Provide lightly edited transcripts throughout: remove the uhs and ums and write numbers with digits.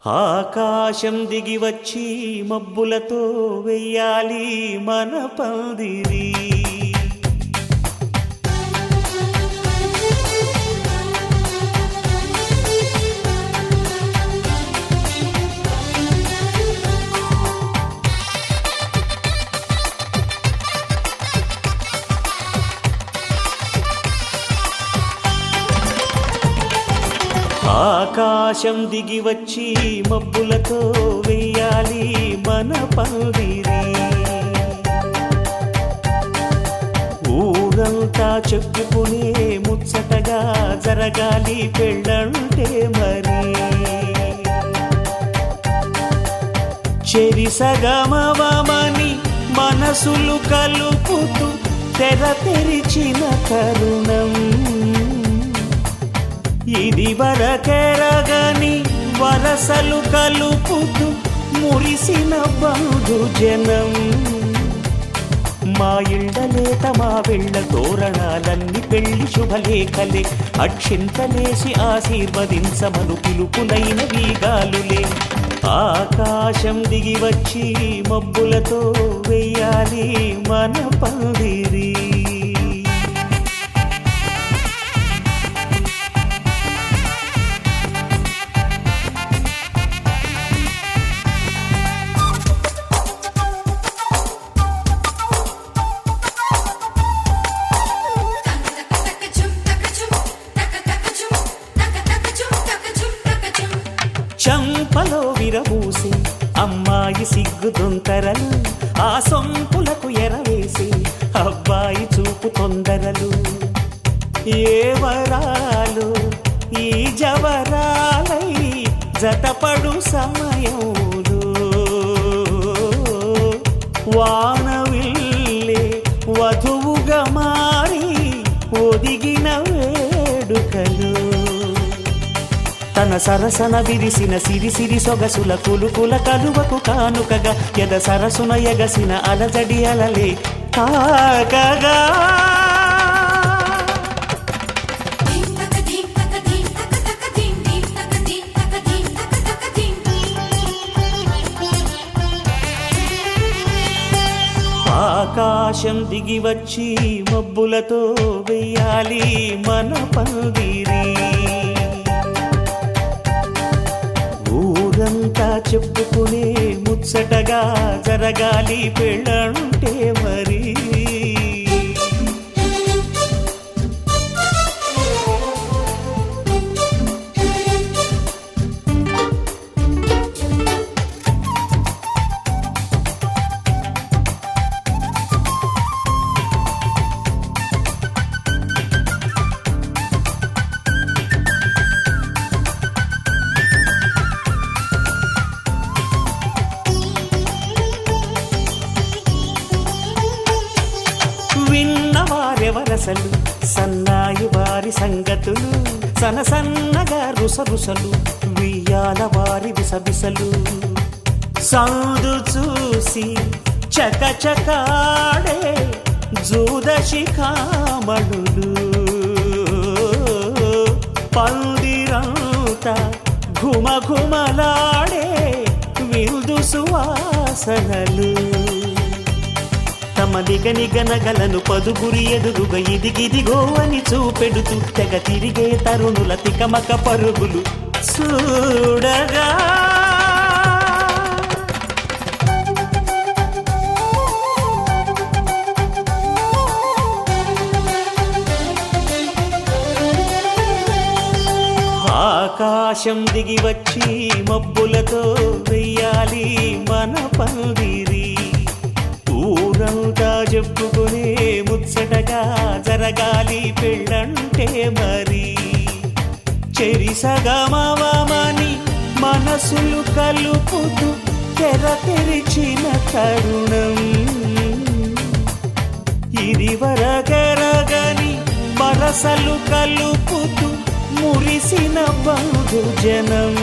ఆకాశం దిగి వచ్చి మబ్బులతో వెయ్యాలి మన పందిరి. ఆకాశం దిగి వచ్చి మబ్బులతో వెయ్యాలి మన పందిరి. ఊరంతా చెప్పుకునే ముచ్చటగా జరగాలి పెళ్ళంటే మరి. చెరిసగమవమని మనసులు కలుపుతూ తెర తెరిచిన తరుణం ఇది వరకెరగని వరసలు కలుపుతూ మురిసిన బంధుజనం. మా ఇళ్ళలేత మా వెళ్ళ తోరణాలన్నీ పెళ్లి శుభలేఖలే. అక్షింతలేసి ఆశీర్వదించమను పిలుపులైన వీగాలులే. ఆకాశం దిగి వచ్చి మబ్బులతో వెయ్యాలి మన పందిరి. చంపలో విరబూసి అమ్మాయి సిగ్గుదొంతరలు, ఆ సొంపులకు ఎరవేసి అబ్బాయి చూపు తొందరలు. ఏ వరాలు ఈ జవరాలై జతపడు సమయంలో వానవిల్లే వధువుగా మారి ఒదిగిన వేడుకలు. తన సరసన విరిసిన సిరిసిరి సొగసుల కులుకుల కలువకు కానుకగా ఎద సరసున ఎగసిన అలజడి అలలే తాకగా. ఆకాశం దిగి వచ్చి మబ్బులతో వెయ్యాలి మన పందిరి. ఊరంతా చెప్పుకునే ముచ్చటగా జరగాలి పెళ్ళంటే మరి. విన్నవారెవరసలు సన్నాయి వారి సంగతులు, సనసన్నగా రుసరుసలు వియ్యాల వారి విసబిసలు. సౌదు చూసి చకచకాడే జూదశిఖామణులు, పందిరంతా ఘుమఘుమలాడే విందు సువాసనలు. తమ నిగనిగనగలను పదుగురి ఎదురుగా ఇదిగిదిగో అని చూపెడుతూ తెగ తిరిగే తరుణుల తికమక పరుగులు చూడగా. ఆకాశం దిగి వచ్చి మబ్బులతో వెయ్యాలి మన పందిరి. ఊరంతా చెప్పుకునే ముచ్చటగా జరగాలి పెళ్ళంటే మరి. చెరిసగమవమని మనసులు కలుపుతూ తెర తెరిచిన తరుణం ఇది వరకెరగని వరసలు కలుపుతూ మురిసిన బంధుజనం.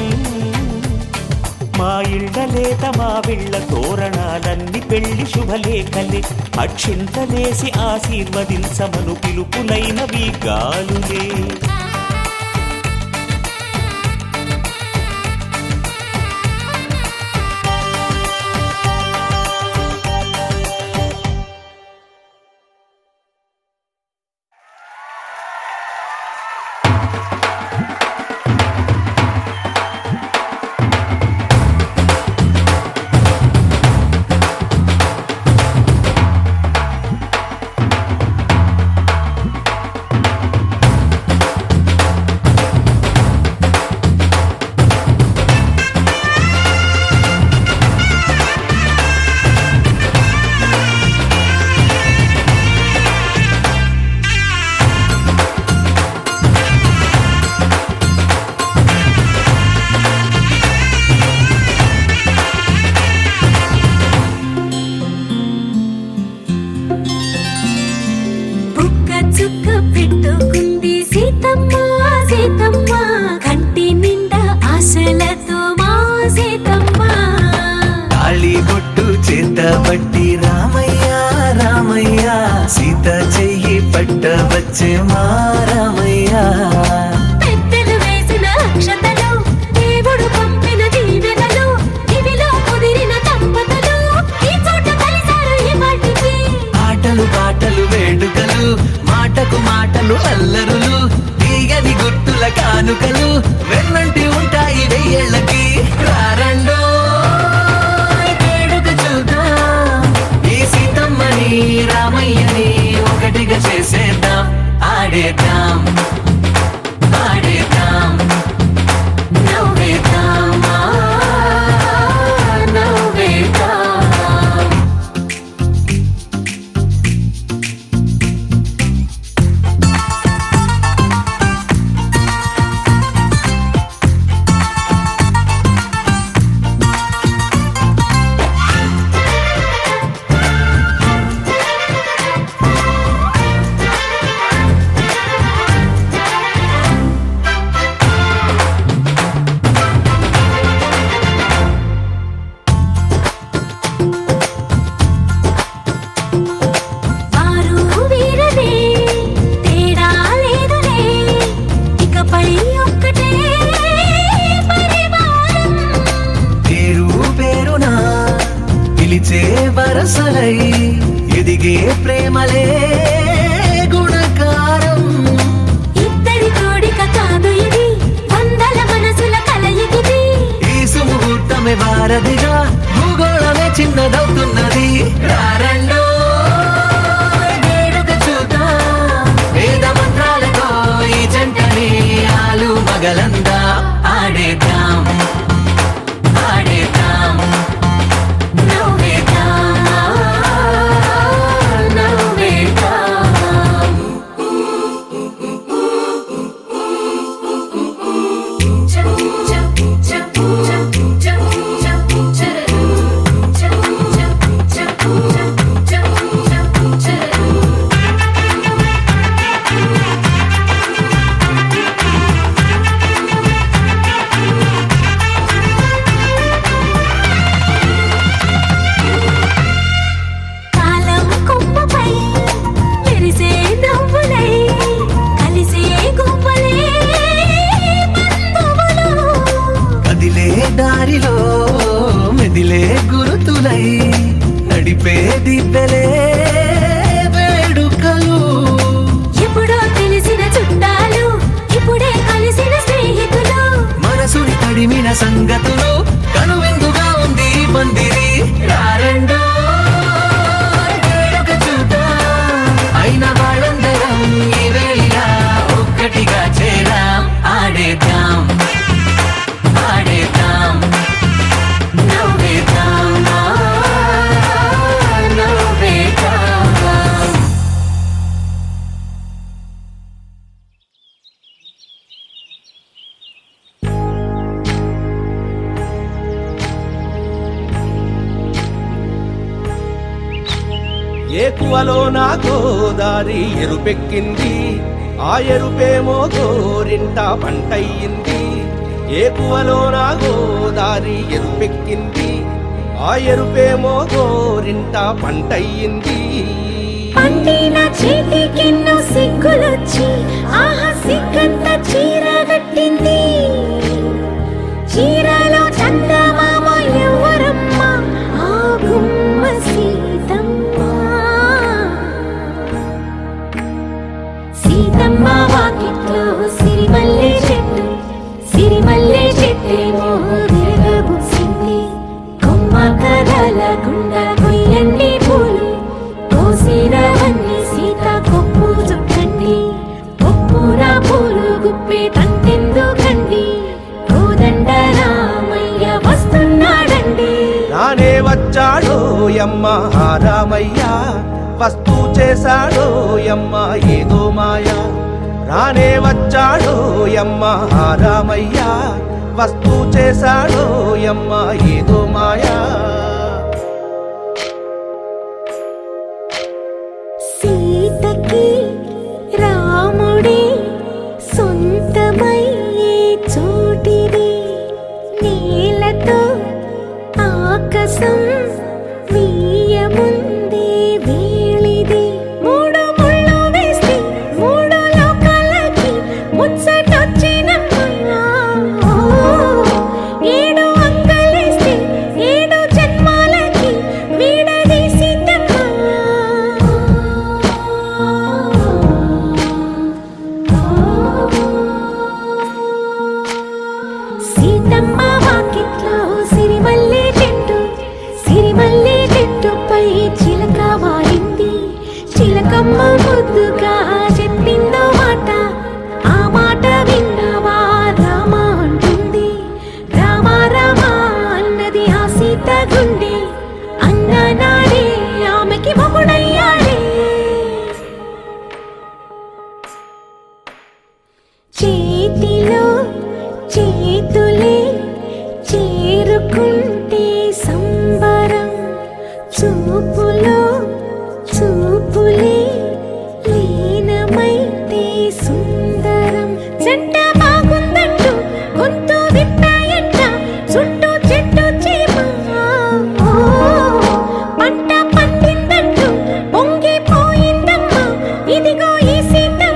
మా ఇళ్ళలేత మా వీళ్ళ తోరణాలన్నీ పెళ్లి శుభలేఖలే. అక్షింతలేసి ఆశీర్వదించమను పిలుపులైన వీగాలులే. మనసుతో మా సీతమ్మ తాళి బొట్టు చేత పట్టి రామయ్య రామయ్య సీత చెయ్యి పట్ట వచ్చే మా రామయ్య పెద్దలు వేసిన అక్షతలు దేవుడు పంపిన దీవెనలు ఇవిలో కుదిరిన దంపతులు ఈ చోట కలిసారు ఈ వాటికి ఆటలు పాటలు వేడుకలు మాటకు మాటలు అల్లరులు తీయని గుర్తుల కానుకలు వెన్నంటి ఉంటాయి వెయ్యేళ్ళకి రారండో వేడుక చూద్దాం ఈ సీతమ్మని రామయ్యని ఒకటిగా చేసేద్దాం ఆడేద్దాం ఆడేద్దాం నవ్వేద్దాం నవ్వేద్దాం వారు వీరనే తేడా లేదులే ఇకపై ఒక్కటే పరివారం పేరు పేరునా పిలిచే వరసలై ఎదిగే ప్రేమలే గుణకారం ఇద్దరి కోడిక కాదు ఇది వందల మనసుల కలయికిది ఈ సుముహూర్తమే వారధిగా భూగోళమే చిన్నదవుతున్నది రారండో వేడుక చూద్దాం వేద మంత్రాలతో ఈ జంటని ఆలు మగలందా ఆడేద్దాం ఆడేద్దాం నవ్వేద్దాం నవ్వేద్దాం కాలం కొమ్మపై మెరిసే నవ్వులై కలిసే గువ్వలే బంధువులు కదిలే దారిలో మెదిలే గురుతులై నడిపే దివ్వెలే వేడుకలు ఎప్పుడో తెలిసిన చుట్టాలు ఇప్పుడే కలిసిన స్నేహితులు మనసుని తడిమిన సంగతులు కనువిందుగా ఉంది ఈ పందిరి రారండో వేడుక చూద్దాం అయిన వాళ్ళందరం ఈ వేళ ఒక్కటిగా చేరాం ఆడేద్దాం ఆడేద్దాం నవ్వేద్దాం నవ్వేద్దాం ఏకువలో నా గోదారి ఎరుపెక్కింది ఆ ఎరుపేమో గోరింట పంటయ్యింది ఏకువలో నా గోదారి ఎరుపెక్కింది ఆ ఎరుపేమో గోరింట పంటయ్యింది పండిన చేతికెన్నో సిగ్గులొచ్చి ఆహా సిగ్గంత చీర కట్టింది చీరలో చందమామ ఎవరమ్మ ఆ గుమ్మ సీతమ్మ సీతమ్మ వాకిట్లో సిరిమల్లె చెట్టేమో విరగబూసింది కొమ్మ కదలకుండా కొయ్యండి పూలు కోసిరవన్నీ సీత కొప్పు చుట్టండి కొప్పున పూలు గుప్పే తంతెందుకండి కోదండ రామయ్య వస్తున్నాడండి నానే వచ్చాడో యమ్మ ఆ రామయ్య వస్తూ చేశాడో యమ్మ ఏదో మాయ రానే వచ్చాడో యమ్మ ఆ రామయ్య వస్తూ చేశాడో యమ్మ ఏదో మాయా సీతకి రాముడే సొంతమయ్యే చోటిది నీ వేళతో ఆకాశం వీయముందే వేళిది మూడు ముళ్ళు వేస్తే మూడు లోకాలకి ముచ్చటొచ్చినమ్మా ఏడు అంగలేస్తే ఏడు జన్మాలకి వీడదీసిద్దమ్మా సీతమ్మ వాకిట్లో సిరిమల్లె చెట్టుపై చిలక వాలింది చిలకమ్మ ముద్దుగా చెప్పిందో మాట ఆ మాట విన్నవా రామ అంటుంది రామ రామ అన్నది ఆ సీత గుండె అన్న నాడే ఆమెకి మొగుడయ్యాడే చేతిలో చేతులే చేరుకుంటే సంబరం చూపులో చూపులే లీనమైతే సుందరం జంట బాగుందంటూ గొంతు విప్పాయంట చుట్టూ చెట్టు చీమ పంట పండిందంటూ పొంగిపోయిందమ్మా ఇదిగో ఈ సీతమ్మ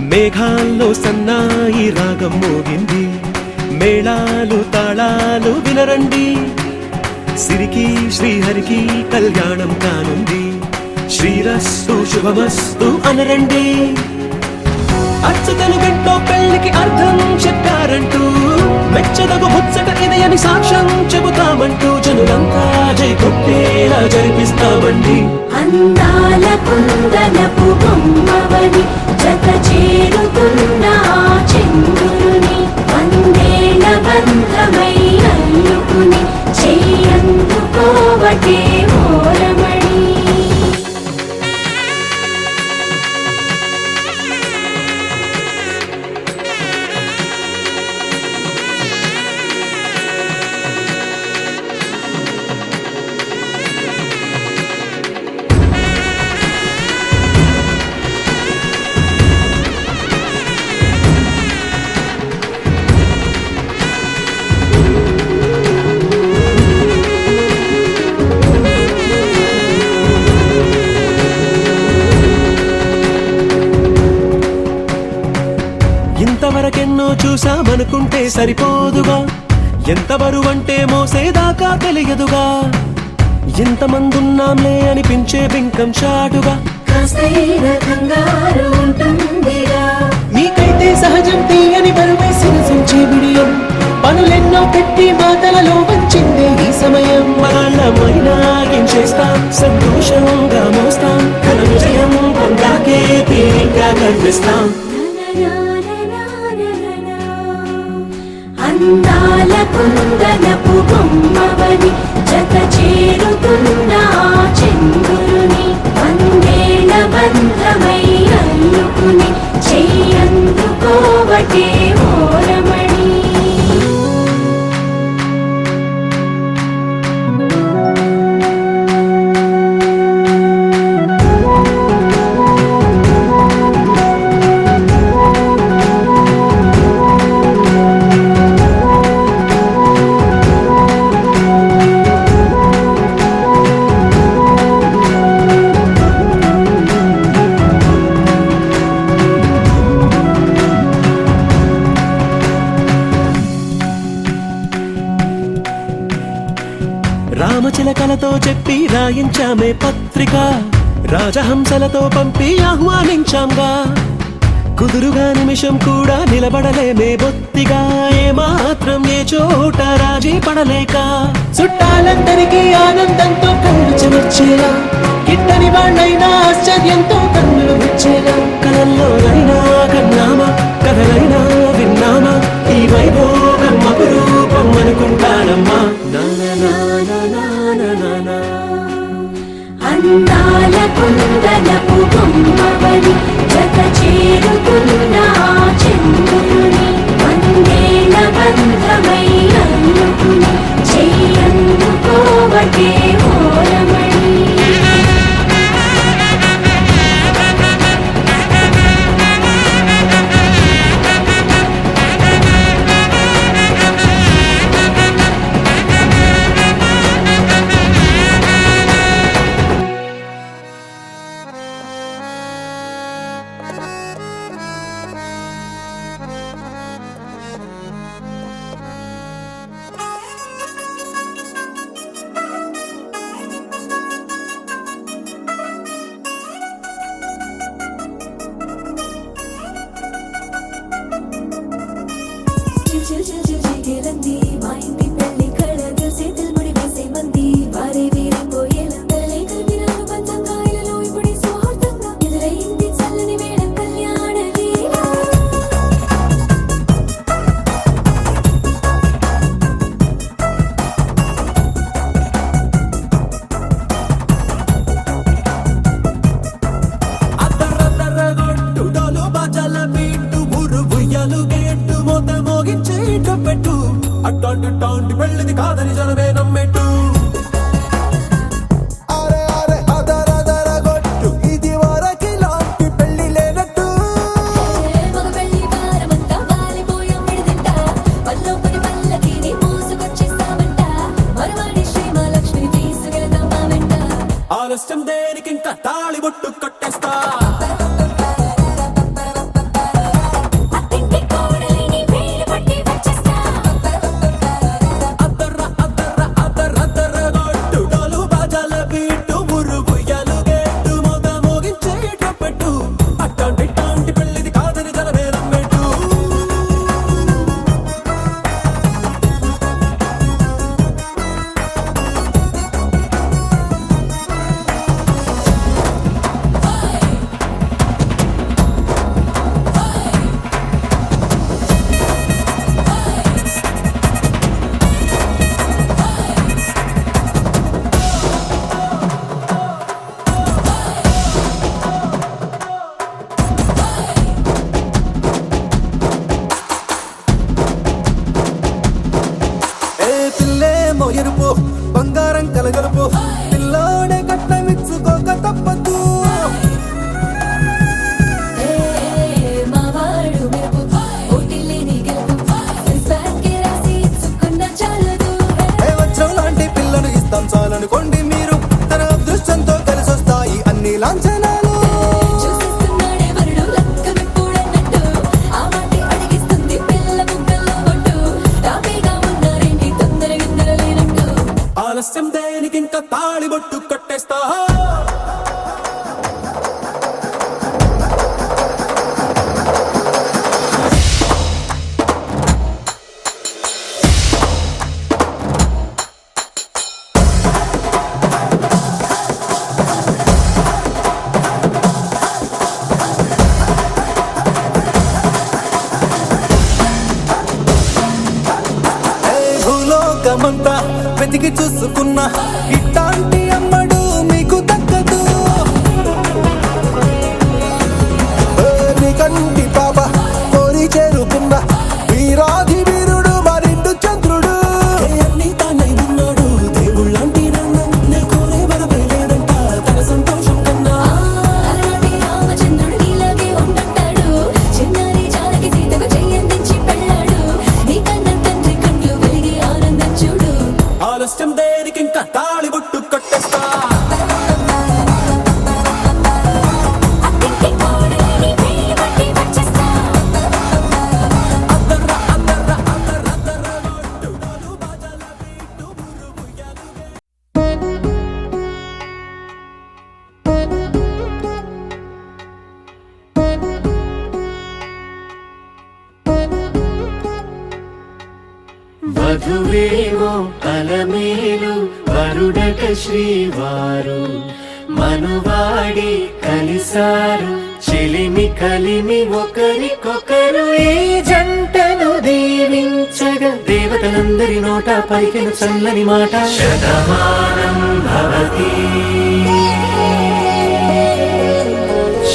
మేఘాల్లో సన్నాయి రాగం మోగింది మేళాలు తాళాలు వినరండి సిరికి శ్రీహరికి కళ్యాణం కానుంది శ్రీరస్తు శుభమస్తు అనరండి అచ్చతను గంటో పెళ్లికి అర్థం చెప్పారంటూ మెచ్చదగు ముచ్చట ఇది అని సాక్ష్యం చెబుతామంటూ జనులంతా జై కొట్టేలా జరిపిస్తామండి అందాల కుందనపు బొమ్మవని జత చేరుతున్న ఆ చంద్రుని వందేళ్ల బంధమై అల్లుకుని చెయ్యందుకోవటే ఓరమణి ఇంతవరకెన్నో చూసామనుకుంటే సరిపోదుగా ఎంత బరువంటే మోసేదాకా తెలియదుగా ఇంతమందున్నాంలే అనిపించే బింకం చాటుగా మీకైతే సహజం తీయని బరువై సిరసించే బిడియం పనులెన్నో పెట్టి మాటలలో వంచిందే ఈ సమయం మనమైనా ఏం చేస్తాం సంతోషంగా మోస్తాం ఘన విజయం పొందాకే తీరిగ్గా కనిపిస్తాం అందాల కుందనపు బొమ్మవని జత చేరుతున్న ఆ చంద్రుని వందేళ్ల బంధమై అల్లుకుని చెయ్యందుకోవటే ఓరమణి మాటలతో చెప్పి రాయించామే పత్రిక, రాజహంసలతో పంపి ఆహ్వానించాంగా. కుదురుగా నిమిషం కూడా నిలబడలేమే బొత్తిగా, ఏమాత్రం ఏ చోట రాజీ పడలేక. చుట్టాలందరికీ ఆనందంతో కళ్ళు చెమర్చేలా, గిట్టని వాళ్ళైనా ఆశ్చర్యంతో కన్నులు వచ్చేలా. కలల్లోనైనా కన్నామా, కథలైనా విన్నామా, ఈ వైభోగం అపురూపం అనుకుంటానమ్మా. అందాల కుందనపు బొమ్మవని జత చేరుతున్న ఆ చంద్రుని, వందేల బంధమై అందుకుని చెయ్యందుకోవటే ఓరమణి. చిల్చిల్చిల్చిల్చిల్లంది మా ఇంటి పెళ్లి కళగ చేతులు ముడి వేసే మంది వారే వీరే పోయేలా తలే కలిపినారు పంచంగాయలలో ఇప్పుడే స్వార్థంగా ఎదురైంది చల్లని వేళ కళ్యాణ లీల. అద్దరద్దరగొట్టు డోలు బాజాల బీటు ఊరు ఉయ్యాలు గేట్టు మోత మోగించేట పెట్టు, అట్టాంటి టాంటి పెళ్ళిది కాదని జనమే నమ్మెట్టు. అరే అరే అదరదరగొట్టు ఇది వరకి లాంటి పెళ్లి లేనట్టు. మగ పెళ్లి వారమంతా వాలిపోయాం విడిదింట, పల్లోపని పల్లకిని మోసుకొచ్చేస్తామంట, మరవాడి శ్రీమహాలక్ష్మిని తీసుకెళ్తాం మా వెంట. ఆలస్యం దేనికింక తాళి బొట్టు కట్టేస్తా. అత్తింటి కోడలిని వేలు పట్టి వచ్చేస్తా. అద్దర్ర అద్దర్ర అద్దరద్దరగొట్టు డోలు బాజాల బీటు ఊరు ఉయ్యాలు గేట్టు మోత మోగించేట పెట్టు, అట్టాంటి టాంటి పెళ్ళిది కాదని జనమే నమ్మెట్టు. ఏ పిల్లేమో ఎరుపు బంగారం కలగలుపు, పిల్లోడే కట్టమిచ్చుకోక తప్పదు. మా వాడు మెరుపు ఓటిల్లేని గెలుపు, ఇన్స్పైర్కి రాసి ఇచ్చుకున్న చాలదు. ఏ వజ్రం లాంటి పిల్లను ఇస్తాం చాలనుకోండి మీరు, తన అదృష్టంతో కలిసొస్తాయి అన్ని లాంఛనాలు. చూసిస్తున్నాడే వరుడు లక్కమెప్పుడన్నట్టు, ఆ మాటే అడిగిస్తుంది పిల్ల బుగ్గల్లో బొట్టు. తాపీగా ఉన్నారేంటి తొందర లేనట్టు. ఆలస్యం దేనికింక తాళి బొట్టు కట్టేస్తా. భూలోకమంతా వెతికి చూసుకున్నా ఇట్లాంటి అమ్మడు మీకు దక్కదు. నీ కంటి పాప కోరి చేరుకున్న వీరాధి వీరుడు మరిండు చంద్రుడు. అన్ని తానై ఉన్నాడు దేవుళ్ళంటి నాన్న, నే కోరే వరమే లేదంట తన సంతోషం కన్నా. అలాంటి రామచంద్రుడు నీలాగే ఉండంటాడు, చిన్నారి జానకి సీతకు చెయ్యందించి పెళ్ళాడు. నీ కన్న తండ్రి కంట్లు వెలిగి ఆనందం చూడు. ఆలస్యం దేనికింక తాళి బొట్టు వధువేవో అలమేలు వరుడట శ్రీవారు మనువాడి కలిసారు చెలిమి కలిమి ఒకరికొకరు ఈ జంటను దీవించగా దేవతలందరి నోట పలికిన చల్లని మాట శతమానం భవతి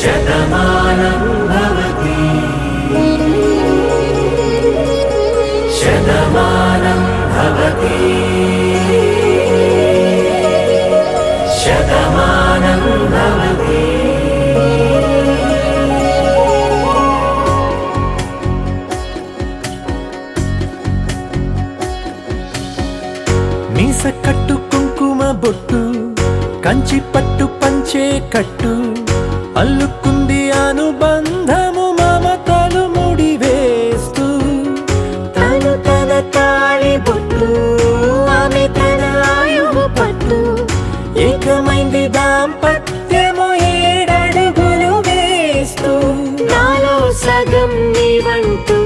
శతమానం భవతి శతమానం భవతి శతమానం భవతి. మీస కట్టు కుంకుమ బొట్టు కంచి పట్టు పంచే కట్టు అల్లుకుంది అనుబంధము మమతలు ముడివేస్తూ తను తన తాళి బొట్టు ఆమె తన ఆయువు పట్టు ఏకమైంది దాంపత్యము 7 అడుగులు వేస్తూ నాలో సగం నీవంటూ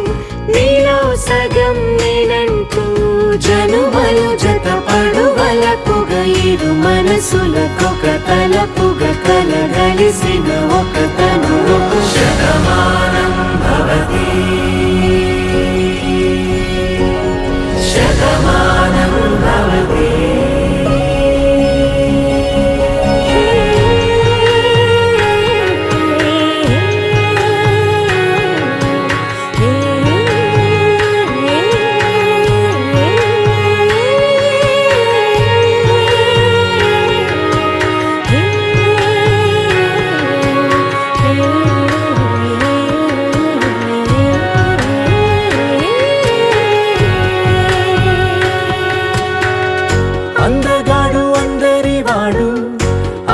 నీలో సగం నేనంటూ జనుమలు జత పడువలపుగ 7 మనసులకొక తలపుగ కలగలిసిన ఒక తను శతమానం భవతి శతమానం భవతి. అందగాడు అందరివాడు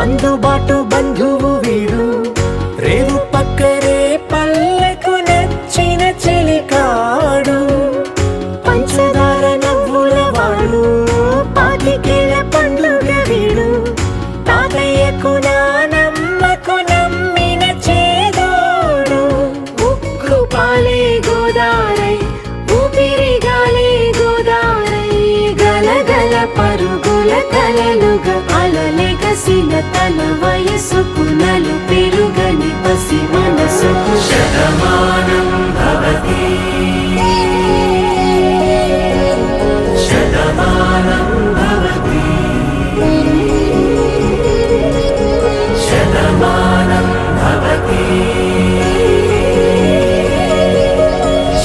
అందుబాటు బంధువు వీడు రేవు పక్కరే పల్లెకు నచ్చిన చెలికాడు పంచదార నవ్వుల వాడు 25 ఏళ్ల పండుగ వీడు తాతయ్యకు నానమ్మకు నమ్మిన చేదోడు ఉక్కు పాలే గోదారై ఊపిరి గాలే గోదారై గలగల పరుగుల కలలుగా అలలెగసిన తన వయసుకు నలు పెరుగని పసి మనసుకు శతమానం భవతి శతమానం భవతి శతమానం భవతి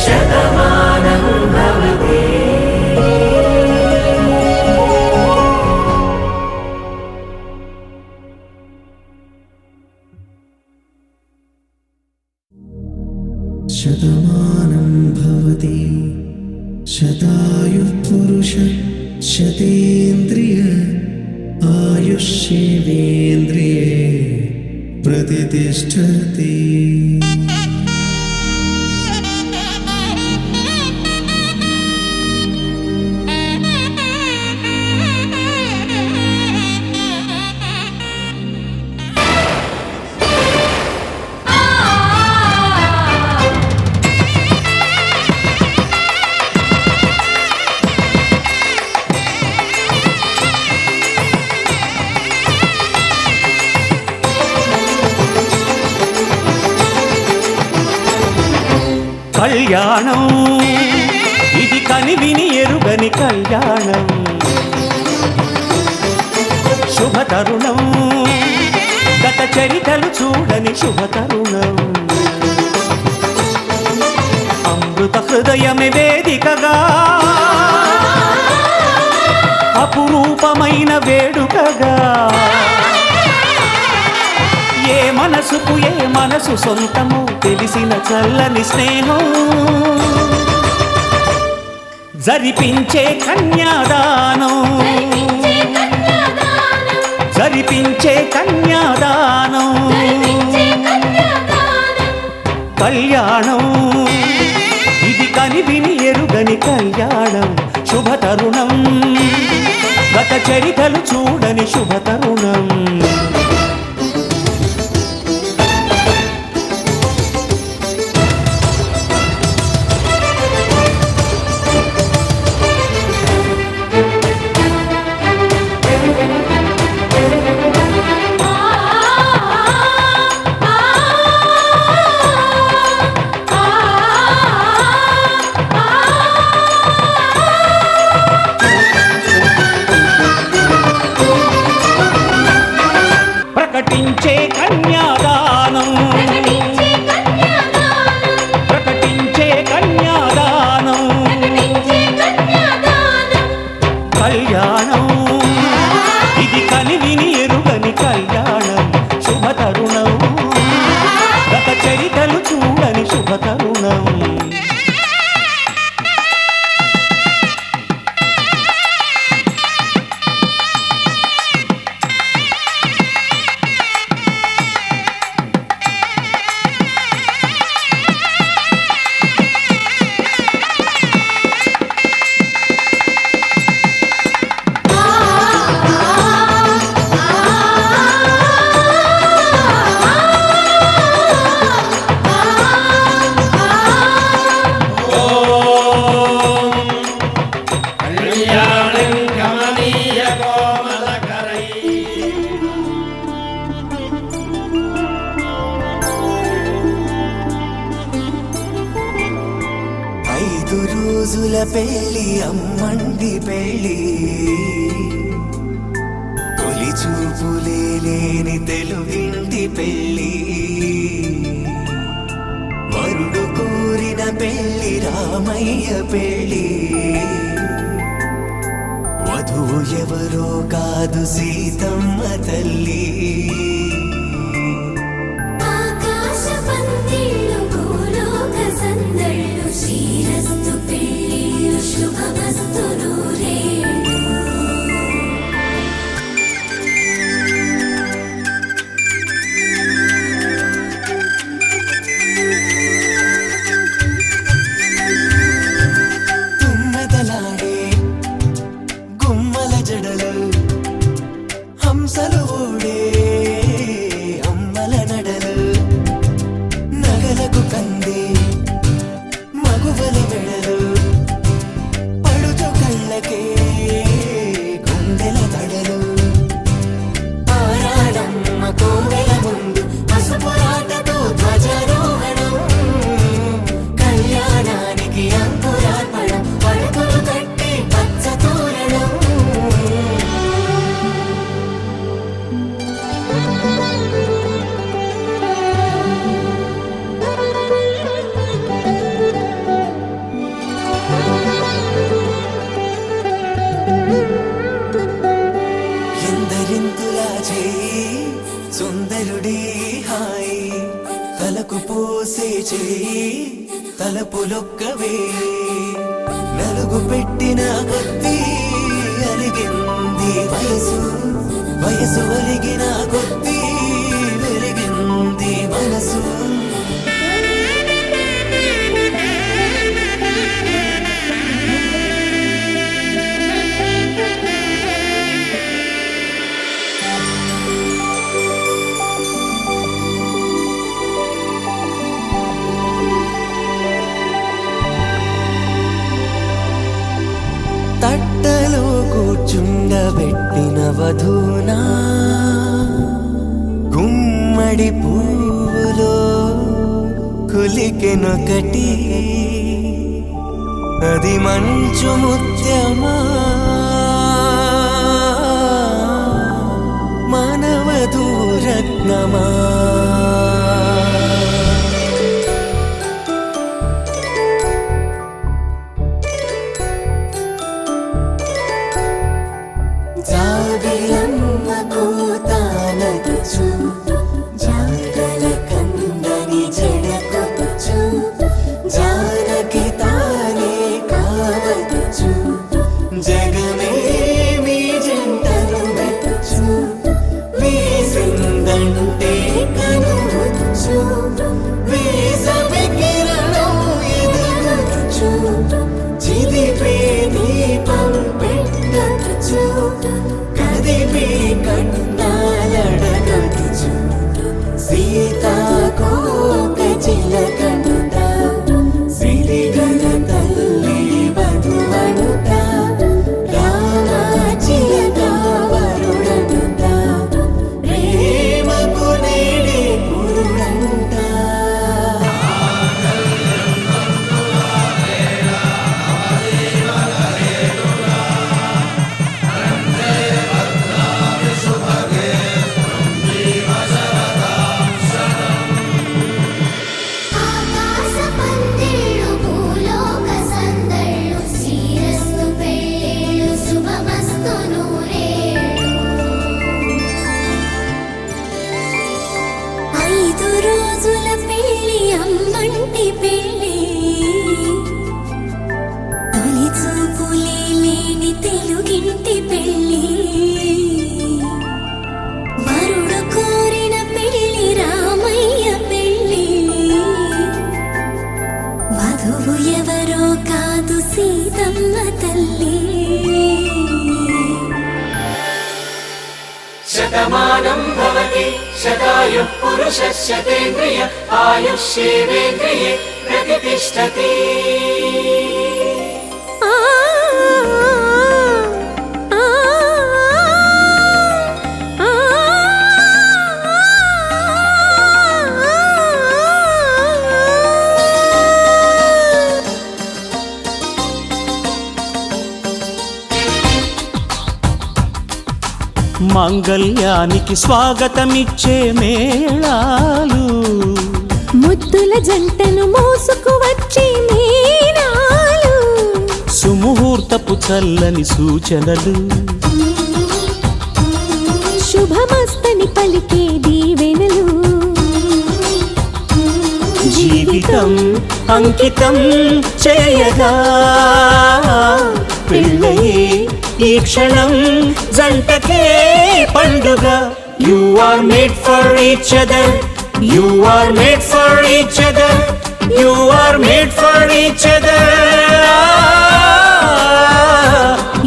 శతమానం భవతి. శతమానం భవతి శతాయుః పురుష శతేంద్రియ ఆయుష్యేవేంద్రియే ప్రతిష్టతి. కళ్యాణం ఇది కనివిని ఎరుగని కళ్యాణం శుభతరుణం గత చరితలు చూడని శుభతరుణం అమృత హృదయమే వేదికగా అపురూపమైన వేడుకగా ఏ మనసుకు ఏ మనసు సొంతము తెలిసిన చల్లని స్నేహం జరిపించే కన్యాదానం జరిపించే కన్యాదానం కళ్యాణం ఇది కనివిని ఎరుగని కళ్యాణం శుభతరుణం గత చరితలు చూడని శుభతరుణం ప్రకటించే కన్యాదానం ప్రకటించే కన్యాదానం కళ్యాణం ఇది కలివిని ఎరుగని కళ్యాణం శుభతరుణం గత చరితలు చూడని శుభతరుణం రోజుల పెళ్లి అమ్మండి పెళ్లి తొలి చూపులే లేని తెలుగింటి పెళ్లి వరుడు కోరిన పెళ్లి రామయ్య పెళ్లి వధువు ఎవరో కాదు సీతమ్మ తల్లి హంసలు ఓడే అమ్మల నడలు నగలకు కంది మగువల మెడలు పడుచు కళ్ళకే గుండెల తడలు ఆరాడమ్మ కోవెల ముందు పసుపురాటతో ధ్వజారోహణం కళ్యాణానికి అంకురార్పణం పడుకులు కట్టి పచ్చ తోరణం ఎందరింతులా చేయి సుందరుడి హాయి తలకు పోసే చేయి తలపులొక్కవే నలుగు పెట్టిన కొద్దీ అలిగింది వయసు వయసు ఒలిగిన కొద్దీ వెలిగింది మనసు తట్టలో కూర్చుండబెట్టిన వధూనా గుమ్మడి పువ్వులో కులికెనొకటి అది మంచు ముత్యమా మానవధూరత్నమా జాబిలమ్మ కూతానదుచు జాగల కందని జడకొచ్చు జానకి తానే కావదుచు జగమే మీ జంటను వెతుచు వీసిందంటే కనువచ్చు వీసవి కిరణం ఎదుగుచు చిదిపే దీపం పెట్టచ్చు కదిపే కన్నాలడగచ్చు రమ్మంటి పెళ్ళి తొలి చూపులే లేని తెలుగింటి పెళ్ళి వరుడు కోరిన పెళ్ళి రామయ్య పెళ్ళి వధువు ఎవరో కాదు సీతమ్మ తల్లి శతమానం భవతి శతాయుః పురుషः శతేంద్రియ ఆయుష్యేవేంద్రియే ప్రతిష్టతి. మాంగళ్యానికి స్వాగతమిచ్చే మేళాలు ముద్దుల జంటను మోసుకు వచ్చే మేళాలు సుముహూర్తపు చల్లని సూచనలు శుభమస్తని పలికే దీవెనలు జీవితం అంకితం చేయగా పెళ్ళయే ఈ క్షణం జంటకే పండుగ. You are made for each other, you are made for each other, you are made for each other,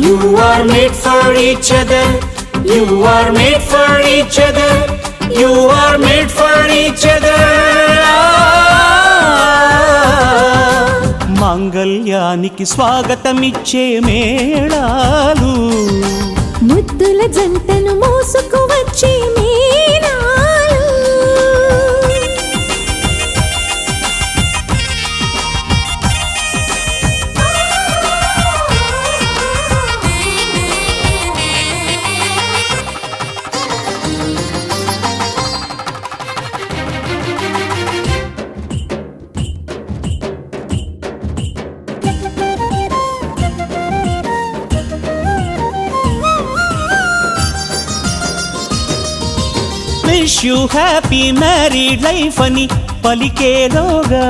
you are made for each other, you are made for each other, you are made for each other. మాంగళ్యానికి స్వాగతమిచ్చే మేళాలు ముద్దుల జంటను మోసుకు వచ్చే మేళాలు. Wish you happy married life అని పలికేలోగా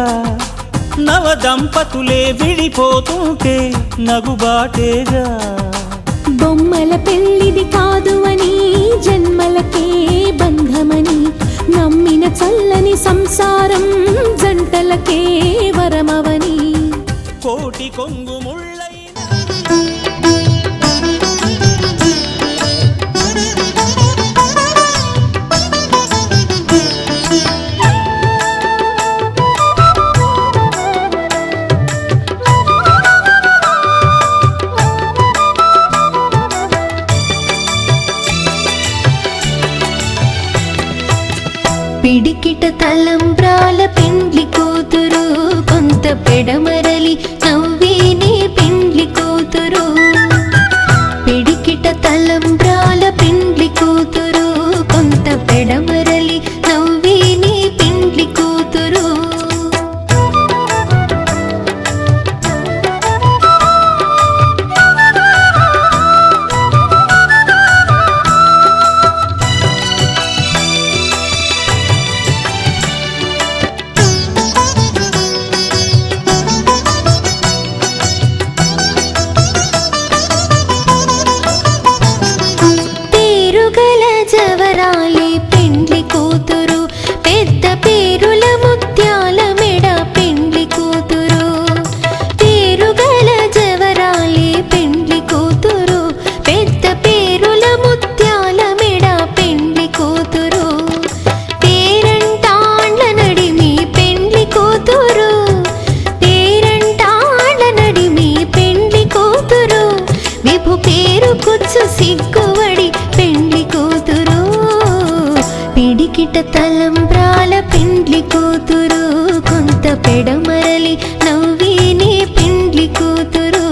నవ దంపతులే విడిపోతుంటే నగుబాటేగా. బొమ్మల పెళ్ళిది కాదు అని జన్మలకే బంధమని నమ్మిన చల్లని సంసారం జంటలకే వరమవని కోటి కొంగు ముళ్ళైన పిడికిట తలంబ్రాల పెండ్లి కూతురు కొంత పెడమరలి నవ్వేనే పెండ్లి కూతురు. పిడికిట తలంబ్రాల పెండ్లి కూతురు కొంత పెడమరలి నవ్వేనే పెండ్లి కూతురు. జవరాలి పెండ్లి కూతురు పెద్ద పేరుల ముత్యాల మెడ పెండ్లి కూతురు. పేరుగల జవరాలి పెండ్లి కూతురు పెద్ద పేరుల ముత్యాల మెడ పెండ్లి కూతురు. పేరంటాళ్ళ నడిమి పెండ్లి కూతురు, పేరంటాళ్ళ నడిమి పెండ్లి కూతురు. విభు పేరు కుచ్చు సిగ్గువడి పెండ్లి కూతురు. పిడికిట తలంబ్రాల పెండ్లి కూతురు కొంత పెడమరలి నవ్వేనే పెండ్లి కూతురు.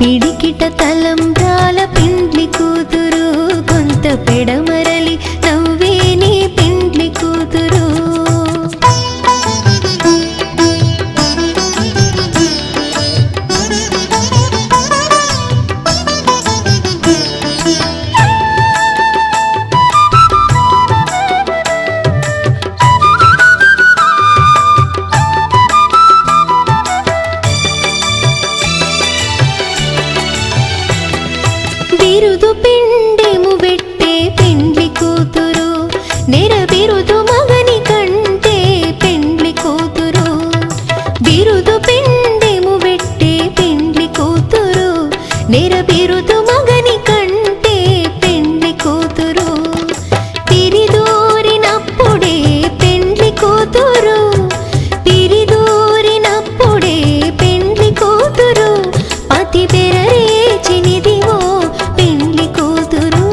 పిడికిట తలంబ్రాల పెండ్లి కూతురు కొంత పెడమరలి నవ్వేనే పెండ్లి కూతురు. నెరబిరుదు మగని కంటే పెండ్లి కూతురు బిరుదు పెండెము పెట్టే పెండ్లి కూతురు నెరబిరుదు మగని కంటే పెండ్లి కూతురు పిరిదూరినప్పుడే పెండ్లి కూతురు పిరిదూరినప్పుడే పెండ్లి కూతురు పతి బెరరేచినిదివో పెండ్లి కూతురు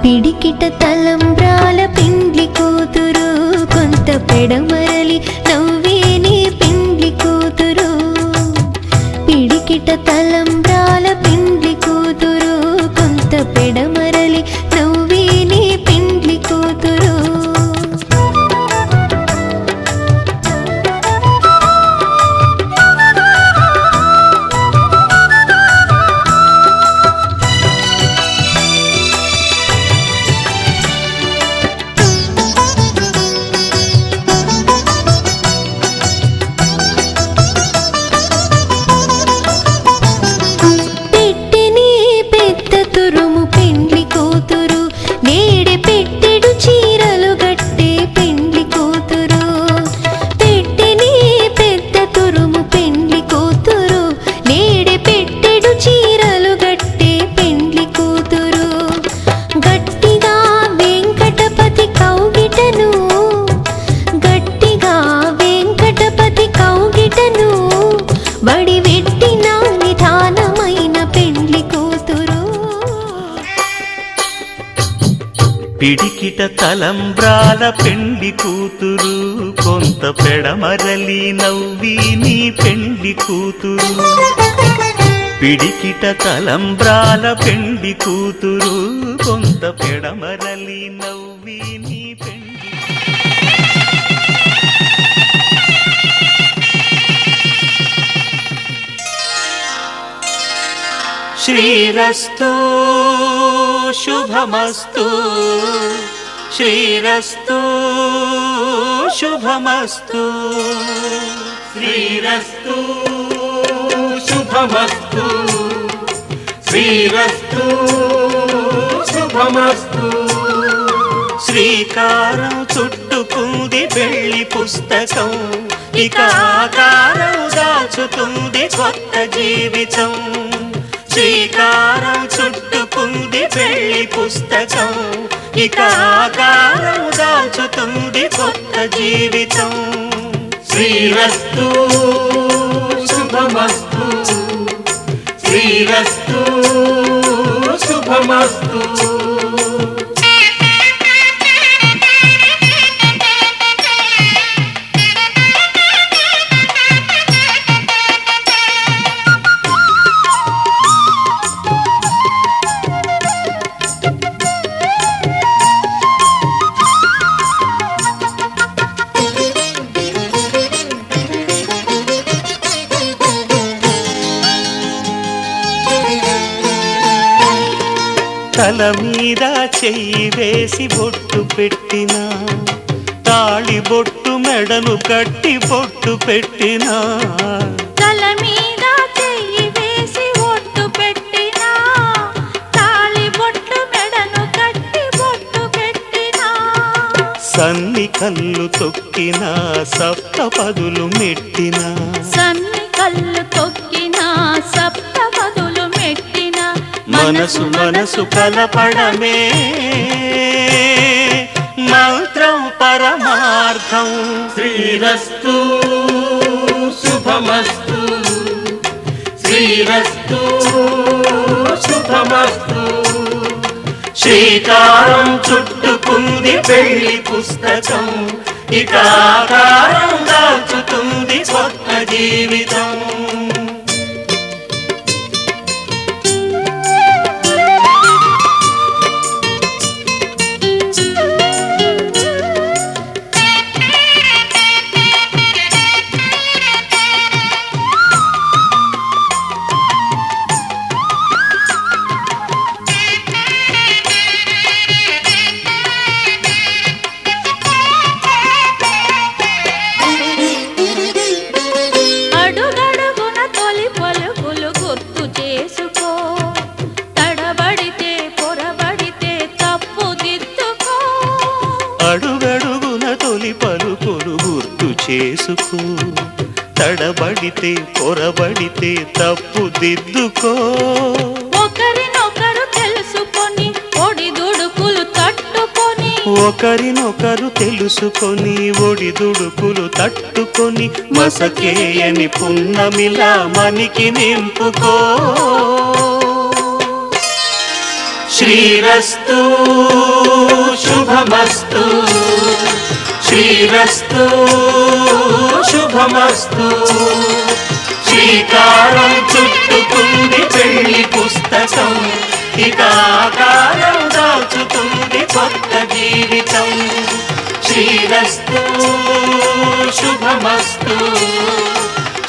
పిడికిట తలంబ్రాల పెండ్లి కూతురు కొంత పెడమరలి నవ్వేని పెండ్లి కూతురు పిడికిట తలంబ్రాల పెండ్లి కూతురు కొంత పెడమరలి నవ్వేని పెండ్లి కూతురు పెట్టెని పెద్ద తురుము పెండ్లి కూతురు నేడే పెట్టెడు చీరలు గట్టే పెండ్లి కూతురు పెట్టెని పెద్ద తురుము పెండ్లి కూతురు నేడే పెట్టెడు చీరలు గట్టే పెండ్లి కూతురు గట్టిగా వెంకటపతి కౌగిటను గట్టిగా వెంకటపతి కౌగిటను వడివెట్టిన నిధానమైన పెండ్లి కూతురు పిడికిట తలంబ్రాల పెండ్లి కూతురు కొంత పెడమరలి నవ్వి నీ పెండ్లి కూతురు పిడికిట తలంబ్రాల పెండ్లి కూతురు కొంత పెడమరలి నవ్వి నీ పెండ్లి శ్రీరస్తు శుభమస్తు శ్రీరస్తు శుభమస్తు శ్రీరస్తు శుభమస్తు శ్రీరస్తు శుభమస్తు శ్రీకారం చుట్టుకుంది పెళ్లి పుస్తకం ఇక ఆకారం దాచుతుంది కొత్త జీవితం శ్రీకారం చుట్టుకుంది పెళ్లి పుస్తకం ఇక ఆకారం దాచుతుంది కొత్త జీవితం శ్రీరస్తు శుభమస్తు శ్రీరస్తు శుభమస్తు తల మీద చెయ్యి వేసి బొట్టు పెట్టినా తాళి బొట్టు మెడను కట్టి బొట్టు పెట్టినా తల మీద చెయ్యి వేసి బొట్టు పెట్టినా తాళి బొట్టు మెడను కట్టి బొట్టు పెట్టినా సన్ని కళ్ళు తొక్కినా సప్త పదులు మెట్టినా సన్ని కళ్ళు తొక్కినా సప్త పదులు మెట్టినా మనసు మనసు కలపడమే మంత్రం పరమార్థం శ్రీరస్తు శుభమస్తు శ్రీరస్తు శుభమస్తు శ్రీకారం చుట్టుకుంది పెళ్లి పుస్తకం ఇక ఆకారం దాచుతుంది కొత్త జీవితం అడుగడుగున తొలి పలుకులు గుర్తు చేసుకో, తడబడితే పొరబడితే తప్పు దిద్దుకో. ఒకరినొకరు తెలుసుకొని ఒడిదుడుకులు తట్టుకొని, ఒకరినొకరు తెలుసుకొని ఒడిదుడుకులు తట్టుకొని, మసకేయని పున్నమిలా మనికి నింపుకో. శ్రీరస్తు శుభమస్తు, శ్రీరస్తు శుభమస్తు. శ్రీకారం చుట్టుకుంది పెళ్లి పుస్తకం, ఇక ఆకారం దాచుతుంది కొత్త జీవితం. శ్రీరస్తు శుభమస్తు,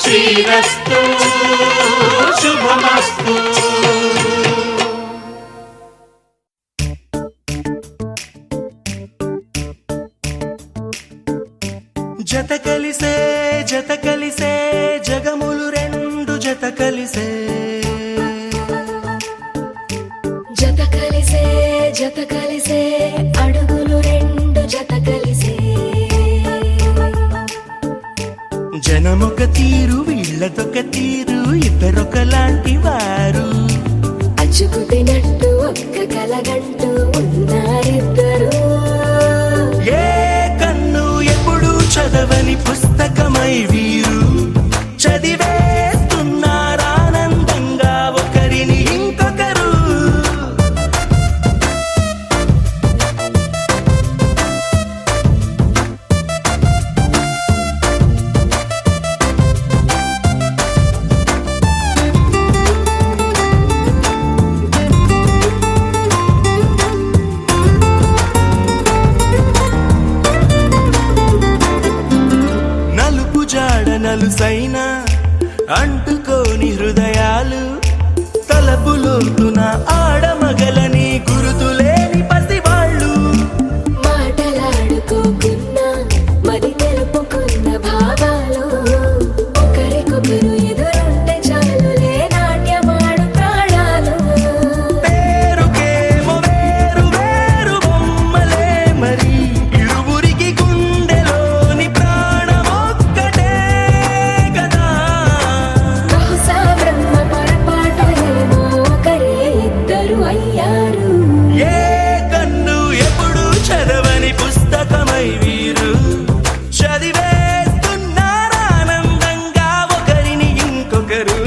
శ్రీరస్తు శుభమస్తు. జత కలిసే జత కలిసే జగములు రెండు జత కలిసే, జత కలిసే జత కలిసే అడుగులు రెండు జత కలిసే. జనమొక తీరు వీళ్ళదొక తీరు, ఇద్దరొకలాంటి వారు. అచ్చుకు తినట్టు ఒక్క కలగంటూ ఉన్నారిద్దరు. ఏ కన్ను ఎప్పుడు చదవని పుస్తకమై వీరు చదివేస్తున్నారానందంగా ఒకరిని ఇంకొకరు. నలుపు జాడ నలుసైన అంటుకోని హృదయాలు, తలపులోతున ఆడమగలని గురుతులేని పసివాళ్ళు. మాటలాడుకోకున్నా మరి తెలుపుకున్న భావాలు, ఒకరికొకరు ఎదురుంటే చాలులే నాట్యమాడు ప్రాణాలు. పేరుకేమో వేరు వేరు బొమ్మలే మరి, ఇరువురికి గుండెలోని ప్రాణమొక్కటే కదా. బహుశా బ్రహ్మ పొరపాటు ఏమో ఒకరే ఇద్దరు అయ్యారు. ఏ కన్ను ఎప్పుడు చదవని పుస్తకమై వీరు చదివేస్తున్నారానందంగా ఒకరిని ఇంకొకరు.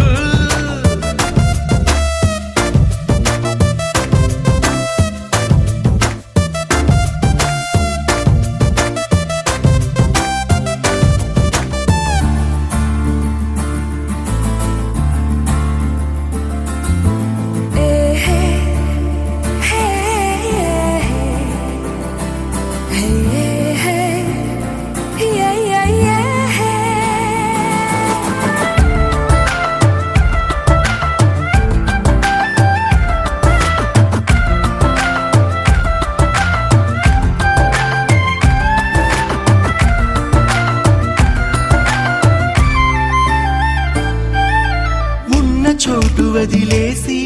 ఉన్న చోటు వదిలేసి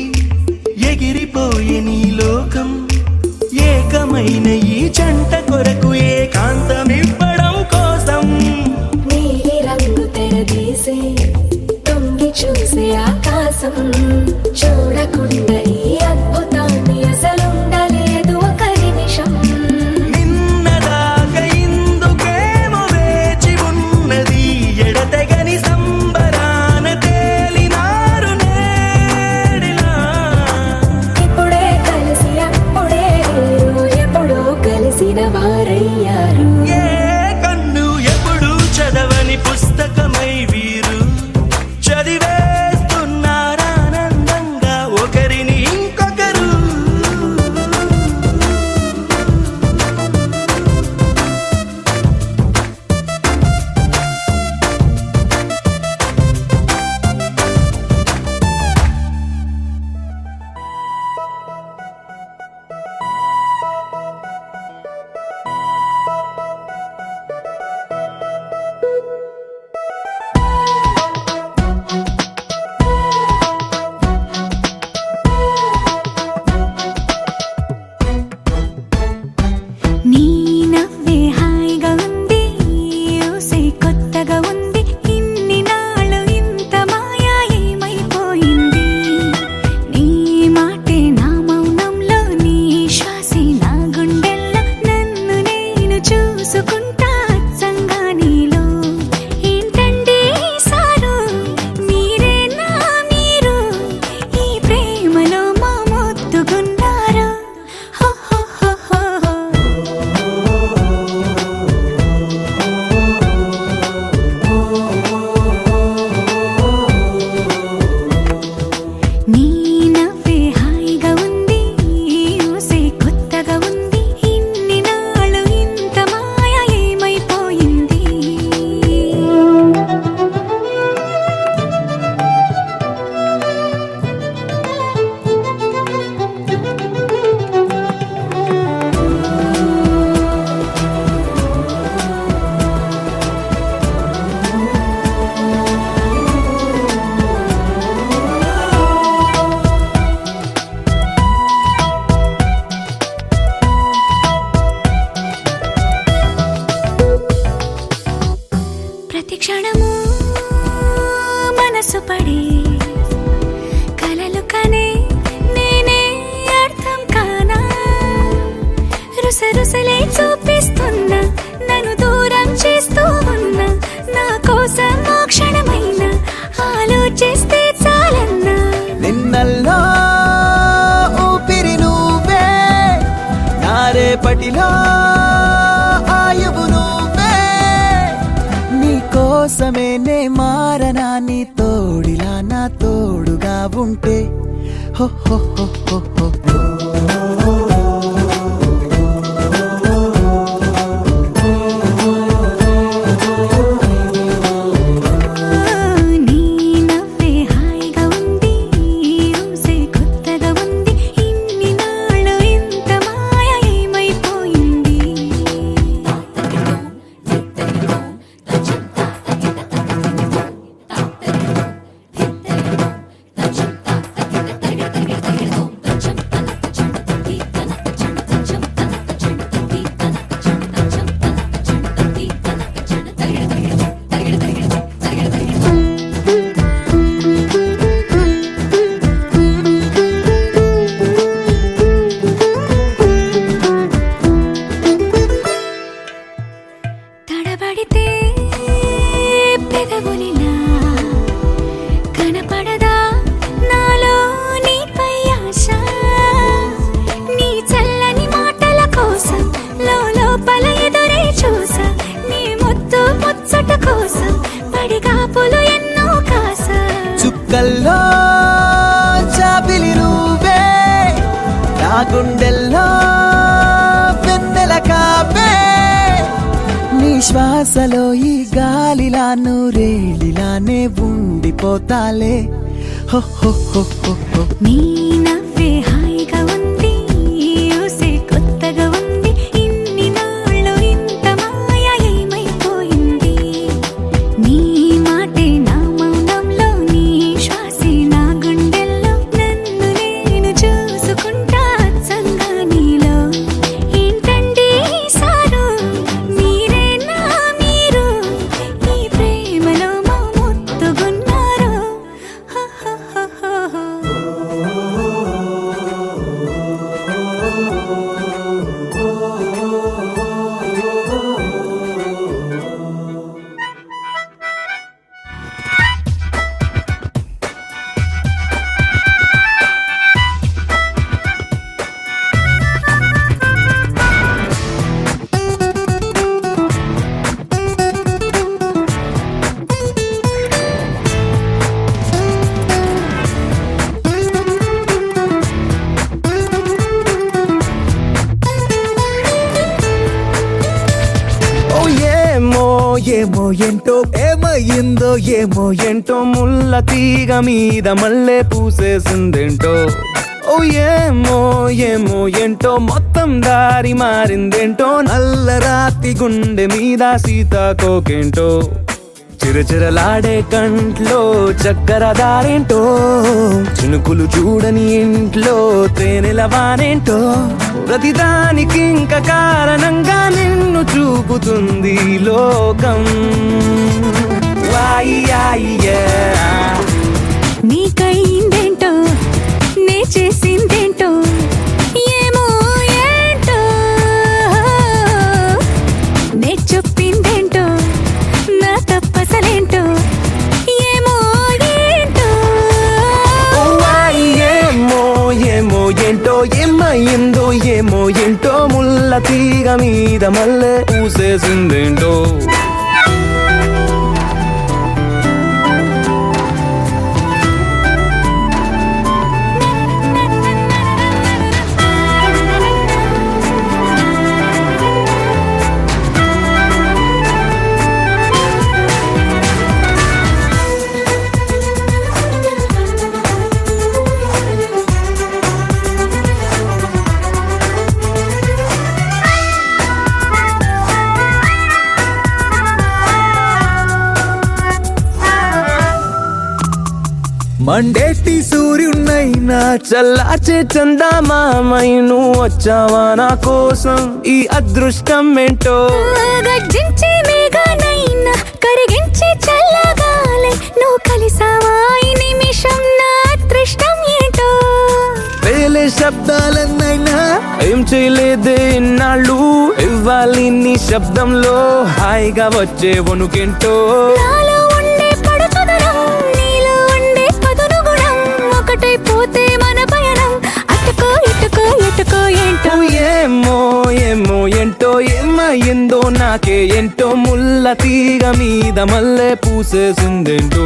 ఎగిరిపోయే నీ లోకం, ఏకమైన ఈ జంట కొరకు ఏకాంతమివ్వడం కోసం. నీలి రంగు తెరదీసే తొంగి చూసే ఆకాశం, చూడకుండా ఈ అద్భుతాన్ని అసలుండలేదు ఒక నిమిషం. నిన్నదాకా ఇందుకేమో వేచి ఉన్నది, ఎడతెగని సంబరాన తేలినారు నేడిలా. ఇప్పుడే కలిసి అప్పుడే వీరు ఎప్పుడో కలిసిన వారయ్యారు. ఏ కన్ను ఎప్పుడు చదవని పుస్తకమై వీరు చదివేస్తున్నారానందంగా ఒకరిని ఇంకొకరు. క్షణము మనసు పడి కలలు కనే నేనే అర్థం కానా రుసరుసలే చూపిస్తున్నా నన్ను దూరం చేస్తూ ఉన్నా నా కోసం ఓ క్షణమైన ఆలోచిస్తే చాలన్నా నిన్నల్లో ఊపిరి నువ్వే నా రేపటిలో ఆయువు నువ్వే నీ కోసమే నే మారనా నీ తోడిలా నా తోడుగా ఉంటే హో హో హో హో హో నీ నవ్వే హాయిగా ఉంది ఊసే కొత్తగా ఉంది ఇన్ని నాళ్ళు ఇంత మాయ ఏమైపోయింది తడబడితే పెదవులిలా కనపడదా నాలో నీపై ఆశ నీ చల్లని మాటల కోసం లోపల ఎదురే చూసా నీ ముద్దు ముచ్చట కోసం పడిగాపులు ఎన్నో కాసా చుక్కల్లో చాపిలి నువ్వే నా గుండెల్లో వెన్నెల కాపే నీ శ్వాసలో ఈ గాలిలా నూరేలిలానే ఉండిపోతాలే హో హో హో హో హో నీ నవ్వే హాయిగా ఉంది ఊసే కొత్తగా ఉంది ఇన్ని నాళ్ళు ఇంత మాయ ఏమైపోయింది నీ మాటే నా మౌనంలో నీ శ్వాసే నా గుండెల్లో నన్ను నేను చూసుకుంటా అచ్చంగా నీలో ఏంటండి సారు మీరేనా మీరు ఈ ప్రేమలో మా ముత్తుగున్నారు హో హో హో హో ఓ ఏమో ఏమో ఏంటో ఏమయ్యిందో ఏమో ఏంటో ముల్ల తీగ మీద మళ్ళీ పూసేసిందేంటో ఓ ఏమో ఏమో ఏంటో మొత్తం దారి మారిందేంటో నల్ల రాతి గుండె మీద సీతాకోకేంటో చిరచిరలాడే కంట్లో చక్కర దారేంటో చినుకులు చూడని ఇంట్లో తేనెల వానేంటో ప్రతిదానికి ఇంక కారణంగా నిన్ను చూపుతుంది ఈ లోకం నీకైందేంటో నే చేసిందేంటో ఏమో ఏంటో నే చెప్పిందేంటో నా తప్పసలేంటో ఏమో ఏంటో ఏమో ఏమో ఏంటో ఏమయ్యిందో ఏమో ఏంటో ముల్ల తీగ మీద మళ్ళీ పూసేసిందేంటో మండేటి సూర్యున్నైనా చల్లార్చే చందమామై నువ్వు వచ్చావా నా కోసం ఈ అదృష్టం ఏంటో గర్జించే మేఘనైనా కరిగించే చల్లగాలై నువ్వు కలిసావా ఈ నిమిషం నా అదృష్టం ఏంటో వేలే శబ్దాలన్నైనా ఏం చేయలేదే ఇన్నాళ్ళు ఇవ్వాలి నీ శబ్దంలో హాయిగా వచ్చే వణుకేంటో నాలో ఉండే పడుచుదనం నీలో ఉండే పదును గుణం ఒకటైపోతే మన పయనం అటుకో ఇటుకో ఎటుకో ఏంటో ఏమో ఏమో ఏంటో ఏమయ్యిందో నాకే ఏంటో ముల్ల తీగ మీద మల్లె పూసేసిందేంటో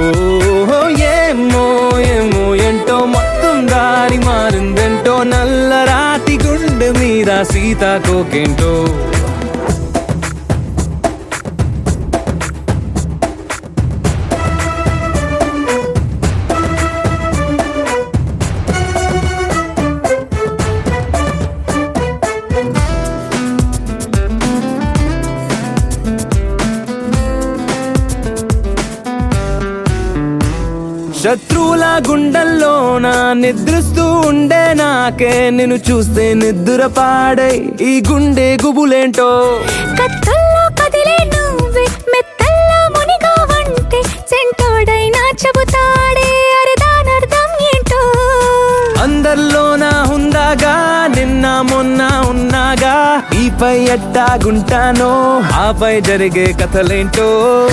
ఏమో ఏమో ఏంటో మొత్తం దారి మారిందేంటో నల్ల రాతి గుండె మీద సీతాకోకేంటో శత్రువుల గుండెల్లోన నిద్రిస్తూ ఉండే నాకే నిన్ను చూస్తే నిద్ర పాడై ఈ గుండె గుబులేంటో కత్తుల్లో కదిలే నువ్వే మెత్తల్లో మునిగావంటే సెంటోడైనా చెబుతాడే అరదానర్థం ఏంటో అందరిలోన ఉందాగా నిన్న మొన్న ఉన్నాగా ఈపై ఎట్టాగుంటానో ఆపై జరిగే కథలేంటో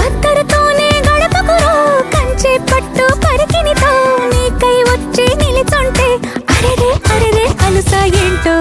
అత్తరుతోనే గడపకురో కంచె పట్టు పరికినితో నీకై వచ్చి నిలిచుంటే అరెరే అరెరే అలుసా ఏంటో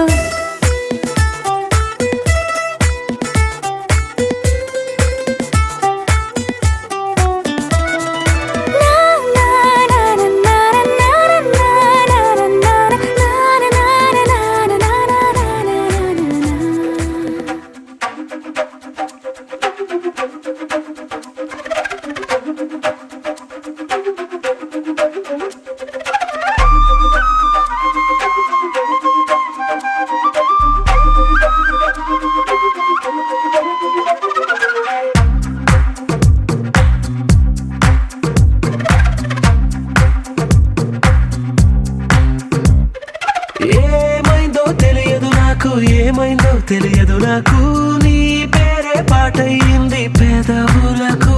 ఏమైందో తెలియదు నాకు ఏమైందో తెలియదు నాకు నీ పేరే పాటయింది పెదవులకు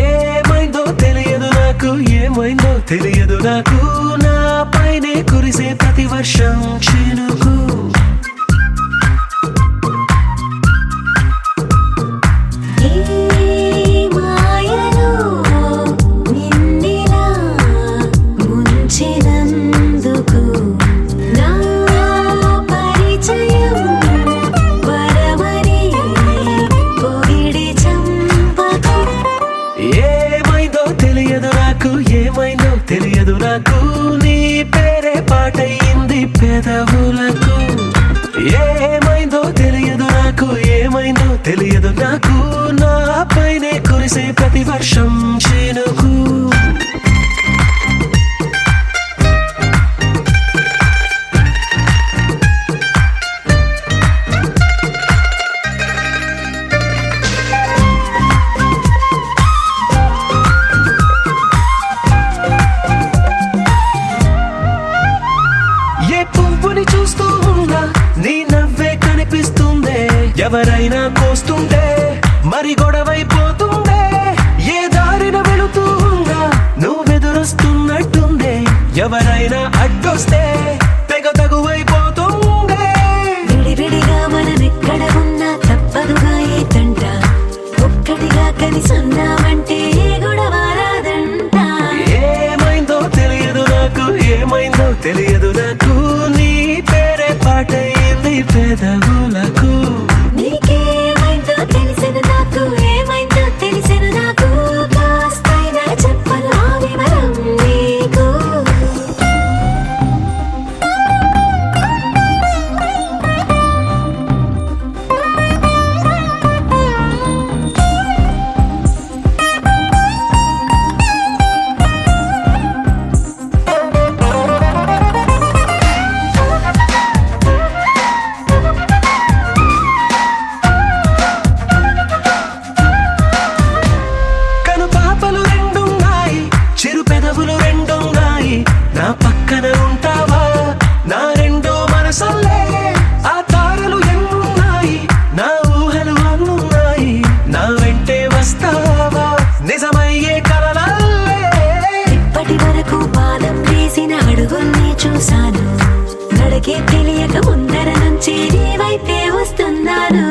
ఏమైందో తెలియదు నాకు ఏమైందో తెలియదు నాకు నా పైనే కురిసే ప్రతి వర్షం చినుకు మాయలో నిన్నిలా ముంచినందుకు నా పరిచయం వరమని పొగిడి చంపకు ఏమైందో తెలియదు నాకు ఏమైందో తెలియదు నాకు నీ పేరే పాటయింది పెదవులకు ఏమైందో తెలియదు నాకు ఏమైందో తెలియదు నాకు నా పైనే కురిసే ప్రతి వర్షం చినుకు ఏ పువ్వుని చూస్తూ ఉన్నా నీ నవ్వే కనిపిస్తుందే ఎవరైనా కోస్తుంటే మరి గొడవైపోతుందే ఏ దారిన వెళుతూ ఉన్నా నువ్వెదురొస్తున్నట్టుందే ఎవరైనా అడ్డొస్తే తెగ తగువైపోతుందే విడివిడిగా మనమెక్కడ ఉన్నా తప్పదుగా ఏ తంట ఒక్కటిగా కలిసి ఉన్నామంటే గొడవ రాదంట ఏమైందో తెలియదు నాకు ఏమైందో తెలియదు నాకు నీ పేరే పాటయింది పెదవులకు నీకేమైందో తెలిసిన నాకు ఏమైందో తెలిసిన నాకు కాస్తైనా చెప్పలా వివరం నీకు నాకే తెలియక ముందర నుంచి నీ వైపే వస్తున్నాను.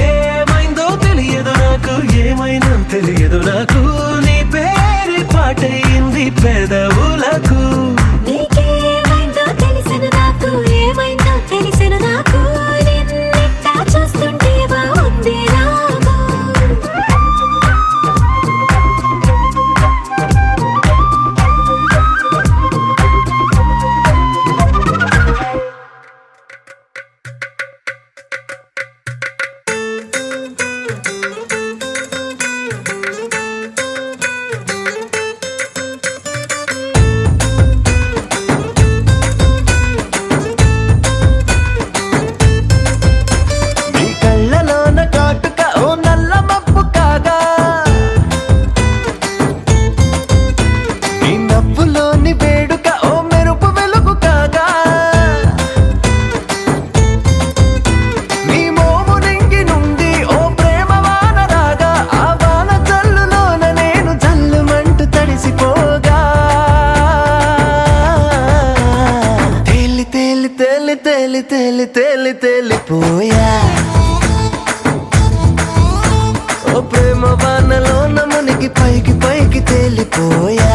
ఏమైందో తెలియదు నాకు, ఏమైనా తెలియదు నాకు, నీ పేరు పాటయింది పెదవులకు. నీకేమైందో తెలిసిన నాకు, ఏమైందో తెలిసిన నాకు, నిన్నిట్టా చూస్తుంటే బాగుంది నాకు. నీ కళ్ళలోన కాటుక ఓ నల్ల మబ్బు కాగా, నీ నవ్వులోని వేడుక ఓ మెరుపు వెలుగు కాగా, నీ మోము నింగి నుండి ఓ ప్రేమ వాన రాగా, ఆ వాన జల్లులోన నేను జల్లుమంటూ తడిసిపోగా. తేలి తేలి తేలి తేలి తేలి తేలి తేలిపోయా, ఓ ప్రేమ వానలోన మునిగి పైకి పైకి తేలిపోయా.